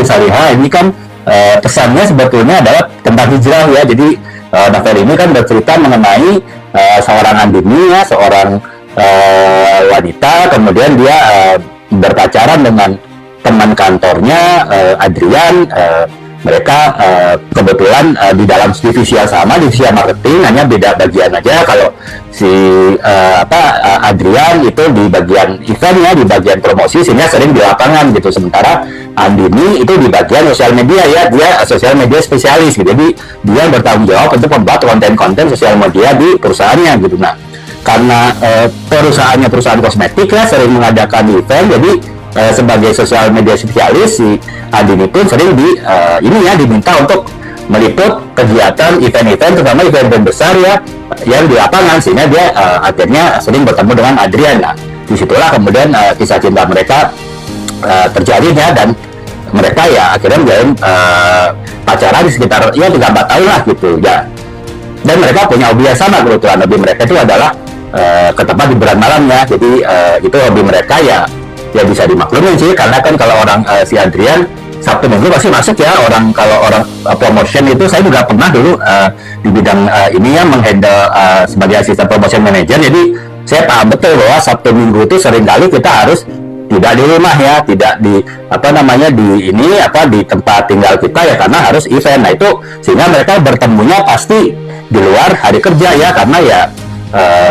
Salihah ini kan pesannya sebetulnya adalah tentang hijrah ya. Jadi novel ini kan bercerita mengenai seorang Andini ya, seorang wanita, kemudian dia berpacaran dengan teman kantornya Adrian. Mereka kebetulan di dalam divisi yang sama, divisi marketing, hanya beda bagian aja. Kalau si Adrian itu di bagian eventnya, di bagian promosi, sehingga sering di lapangan gitu. Sementara Andini itu di bagian sosial media ya, dia sosial media spesialis gitu. Jadi dia bertanggung jawab untuk membuat konten-konten sosial media di perusahaannya gitu. Nah, karena perusahaannya perusahaan kosmetik ya, sering mengadakan event, jadi sebagai sosial media spesialis si Andini pun sering diminta untuk meliput kegiatan event-event, terutama event besar ya yang di lapangan, sehingga dia akhirnya sering bertemu dengan Adrian. Nah, disitulah kemudian kisah cinta mereka terjalin ya, dan mereka ya akhirnya menjalin pacaran di sekitar ya 3-4 tahun lah gitu ya. Dan mereka punya hobi yang sama kebetulan. Hobi mereka itu adalah ke tempat hiburan malam ya. Jadi itu hobi mereka ya bisa dimaklumin sih, karena kan kalau orang si Adrian Sabtu Minggu pasti masuk ya. Kalau orang promotion itu, saya juga pernah dulu di bidang ini ya, menghandle sebagai asisten promotion manager. Jadi saya paham betul bahwa Sabtu Minggu itu seringkali kita harus tidak di rumah ya, tidak di di tempat tinggal kita ya, karena harus event. Nah itu sehingga mereka bertemunya pasti di luar hari kerja ya, karena ya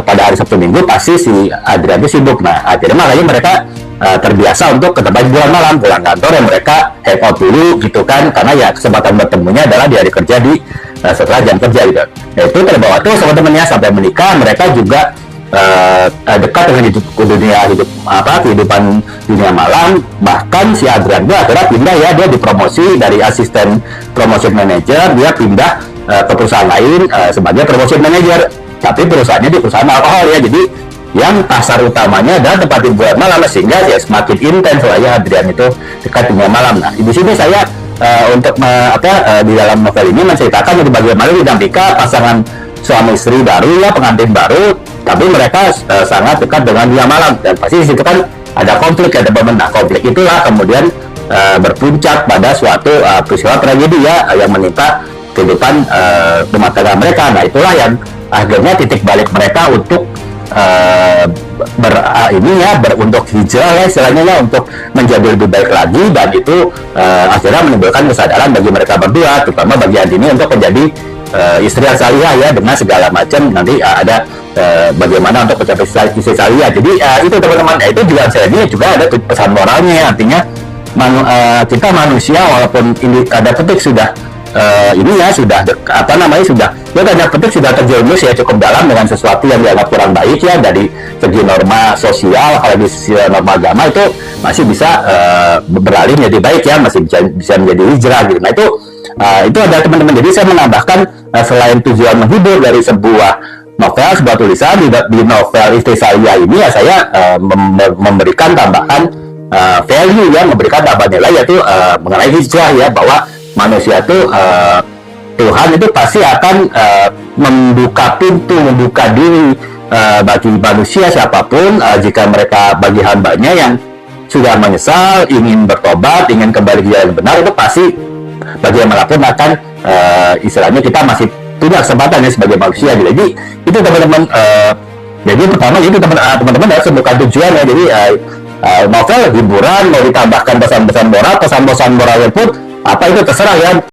pada hari Sabtu Minggu pasti si Adrian itu sibuk. Nah akhirnya makanya mereka terbiasa untuk ke tempat hiburan malam, pulang kantor ya mereka hang out dulu gitu kan, karena ya kesempatan bertemunya adalah di hari kerja, di setelah jam kerja gitu. Nah itu terbawa tuh sama temennya sampai menikah. Mereka juga dekat dengan kehidupan dunia malam. Bahkan si Adrian itu akhirnya pindah ya, dia dipromosi dari asisten promotion manager, dia pindah ke perusahaan lain sebagai promotion manager, tapi perusahaannya di perusahaan alkohol ya. Jadi yang pasar utamanya adalah tempat hiburan malam, sehingga ya semakin intens lah ya Adrian itu dekat dunia malam. Nah di sini saya di dalam novel ini menceritakan bagaimana dinamika pasangan suami istri baru ya, pengantin baru, tapi mereka sangat dekat dengan dunia malam, dan pasti di situ kan ada konflik ya, nah konflik itulah kemudian berpuncak pada suatu peristiwa tragedi ya yang menimpa kehidupan rumah tangga mereka. Nah itulah yang akhirnya titik balik mereka untuk untuk hijrah ya istilahnya ya, untuk menjadi lebih baik lagi. Dan itu akhirnya menimbulkan kesadaran bagi mereka berdua, terutama bagi Andini, untuk menjadi istri yang salihah ya, dengan segala macam nanti ada bagaimana untuk mencapai istri salihah. Jadi itu teman-teman, itu juga saya ini juga ada pesan moralnya ya, artinya kita manusia walaupun ini ada petik sudah sudah tanda petik sudah terjerumus ya cukup dalam dengan sesuatu yang dianggap kurang baik ya, dari segi norma sosial, kalau di sisi norma agama itu masih bisa beralih menjadi baik ya, masih bisa menjadi hijrah gitu. Nah itu ada teman-teman. Jadi saya menambahkan selain tujuan menghibur dari sebuah novel, sebuah tulisan, di novel Istri Salihah ini ya saya memberikan tambahan value ya, memberikan tambahan nilai, yaitu mengenai hijrah ya, bahwa manusia itu Tuhan itu pasti akan membuka pintu, membuka diri bagi manusia siapapun jika mereka, bagi hambanya yang sudah menyesal, ingin bertobat, ingin kembali ke jalan benar, itu pasti bagaimanapun akan istilahnya kita masih punya kesempatan ya sebagai manusia. Jadi itu teman-teman. Jadi pertama itu teman-teman harus menemukan tujuan ya. Jadi novel hiburan, mau ditambahkan pesan-pesan moral, pesan-pesan moralnya pun apa itu terserah ya.